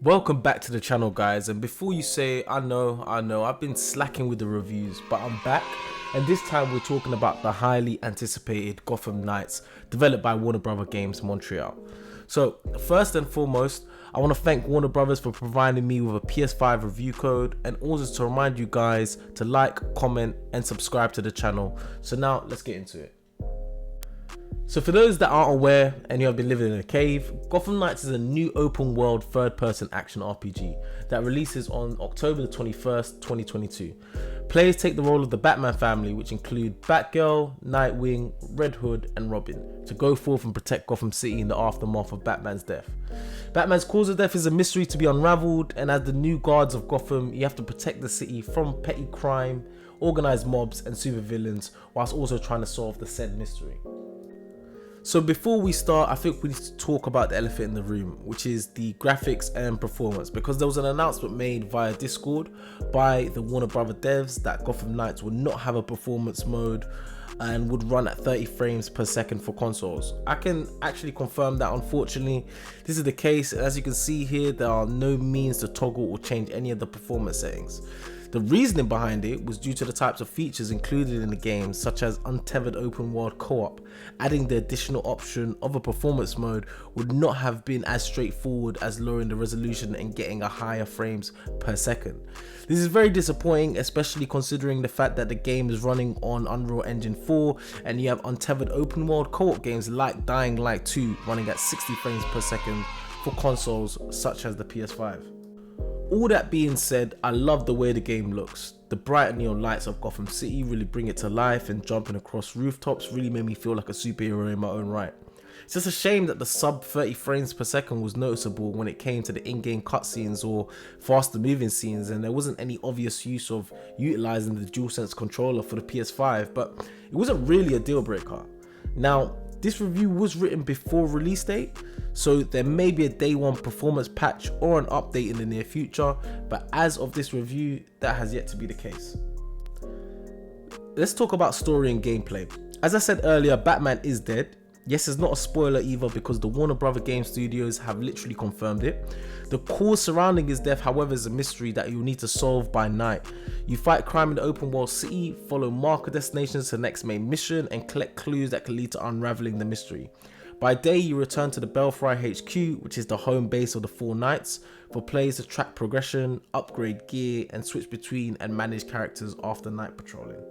Welcome back to the channel, guys, and before you say I know I've been slacking with the reviews, but I'm back, and this time we're talking about the highly anticipated Gotham Knights, developed by WB Games Montreal. So first and foremost, I want to thank Warner Brothers for providing me with a PS5 review code, and also to remind you guys to like, comment and subscribe to the channel. So now let's get into it. So for those that aren't aware and you have been living in a cave, Gotham Knights is a new open world third-person action RPG that releases on October the 21st, 2022. Players take the role of the Batman family, which include Batgirl, Nightwing, Red Hood and Robin, to go forth and protect Gotham City in the aftermath of Batman's death. Batman's cause of death is a mystery to be unraveled, and as the new guards of Gotham, you have to protect the city from petty crime, organised mobs and supervillains, whilst also trying to solve the said mystery. So before we start, I think we need to talk about the elephant in the room, which is the graphics and performance, because there was an announcement made via Discord by the Warner Brothers devs that Gotham Knights would not have a performance mode and would run at 30 frames per second for consoles. I can actually confirm that unfortunately this is the case. As you can see here, there are no means to toggle or change any of the performance settings. The reasoning behind it was due to the types of features included in the game, such as untethered open world co-op. Adding the additional option of a performance mode would not have been as straightforward as lowering the resolution and getting a higher frames per second. This is very disappointing, especially considering the fact that the game is running on Unreal Engine 4 and you have untethered open world co-op games like Dying Light 2 running at 60 frames per second for consoles such as the PS5. All that being said, I love the way the game looks. The bright neon lights of Gotham City really bring it to life, and jumping across rooftops really made me feel like a superhero in my own right. It's just a shame that the sub 30 frames per second was noticeable when it came to the in-game cutscenes or faster moving scenes, and there wasn't any obvious use of utilising the DualSense controller for the PS5, but it wasn't really a deal breaker. Now, this review was written before release date, so there may be a day one performance patch or an update in the near future, but as of this review, that has yet to be the case. Let's talk about story and gameplay. As I said earlier, Batman is dead. Yes, it's not a spoiler either, because the Warner Brothers Game Studios have literally confirmed it. The cause surrounding his death, however, is a mystery that you'll need to solve by night. You fight crime in the open world city, follow marker destinations to the next main mission, and collect clues that can lead to unraveling the mystery. By day, you return to the Belfry HQ, which is the home base of the four Knights, for players to track progression, upgrade gear, and switch between and manage characters after night patrolling.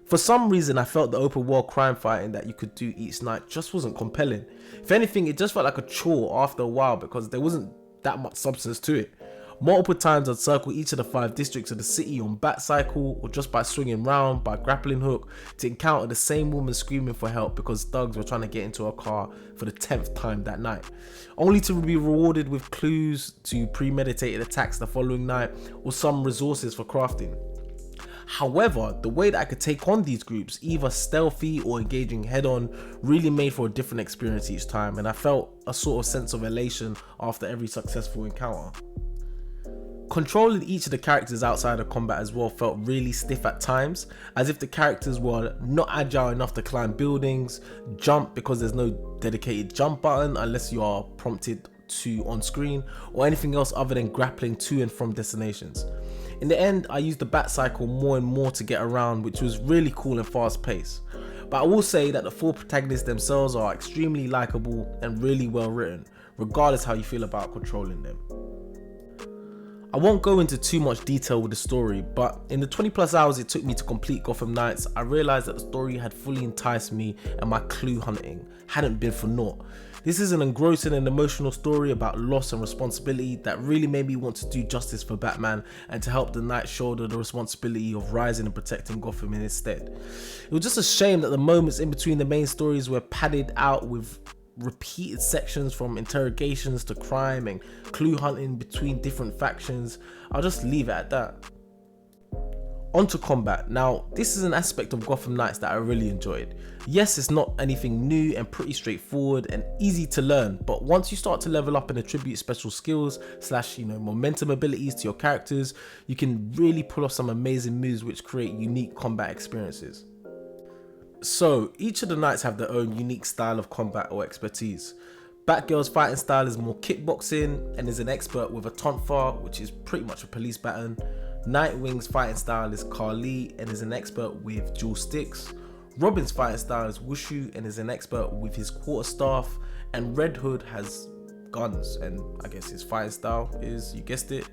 For some reason, I felt the open world crime fighting that you could do each night just wasn't compelling. If anything, it just felt like a chore after a while because there wasn't that much substance to it. Multiple times I'd circle each of the 5 districts of the city on Batcycle or just by swinging round by grappling hook to encounter the same woman screaming for help because thugs were trying to get into a car for the 10th time that night, only to be rewarded with clues to premeditated attacks the following night or some resources for crafting. However, the way that I could take on these groups, either stealthy or engaging head on, really made for a different experience each time, and I felt a sort of sense of elation after every successful encounter. Controlling each of the characters outside of combat as well felt really stiff at times, as if the characters were not agile enough to climb buildings, jump because there's no dedicated jump button unless you are prompted to on screen, or anything else other than grappling to and from destinations. In the end, I used the Batcycle more and more to get around, which was really cool and fast paced. But I will say that the 4 protagonists themselves are extremely likable and really well written, regardless how you feel about controlling them. I won't go into too much detail with the story, but in the 20 plus hours it took me to complete Gotham Knights, I realised that the story had fully enticed me and my clue hunting hadn't been for naught. This is an engrossing and emotional story about loss and responsibility that really made me want to do justice for Batman and to help the Knights shoulder the responsibility of rising and protecting Gotham in his stead. It was just a shame that the moments in between the main stories were padded out with repeated sections from interrogations to crime and clue hunting between different factions. I'll just leave it at that. Onto combat. Now, this is an aspect of Gotham Knights that I really enjoyed. Yes, it's not anything new and pretty straightforward and easy to learn, but once you start to level up and attribute special skills / momentum abilities to your characters, you can really pull off some amazing moves which create unique combat experiences. So, each of the knights have their own unique style of combat or expertise. Batgirl's fighting style is more kickboxing and is an expert with a tonfa, which is pretty much a police baton. Nightwing's fighting style is Kali and is an expert with dual sticks. Robin's fighting style is Wushu and is an expert with his quarterstaff. And Red Hood has guns, and I guess his fighting style is, you guessed it,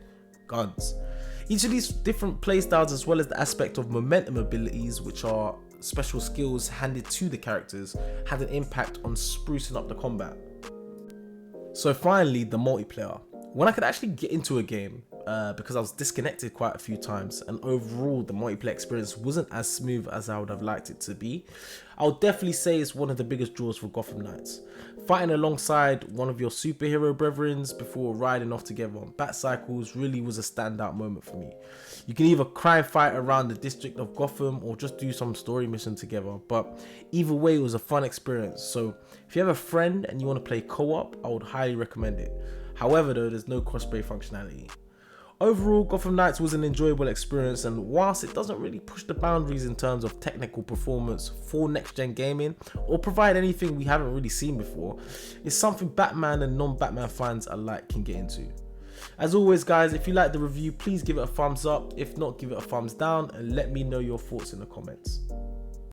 guns. Each of these different playstyles, as well as the aspect of momentum abilities, which are special skills handed to the characters, had an impact on sprucing up the combat. So finally, the multiplayer. When I could actually get into a game, because I was disconnected quite a few times, and overall the multiplayer experience wasn't as smooth as I would have liked it to be, I would definitely say it's one of the biggest draws for Gotham Knights. Fighting alongside one of your superhero brethrens before riding off together on bat cycles really was a standout moment for me. You can either crime fight around the district of Gotham or just do some story mission together, but either way it was a fun experience. So if you have a friend and you want to play co-op, I would highly recommend it. However though, there's no crossplay functionality. Overall, Gotham Knights was an enjoyable experience, and whilst it doesn't really push the boundaries in terms of technical performance for next-gen gaming or provide anything we haven't really seen before, it's something Batman and non-Batman fans alike can get into. As always guys, if you like the review, please give it a thumbs up. If not, give it a thumbs down and let me know your thoughts in the comments.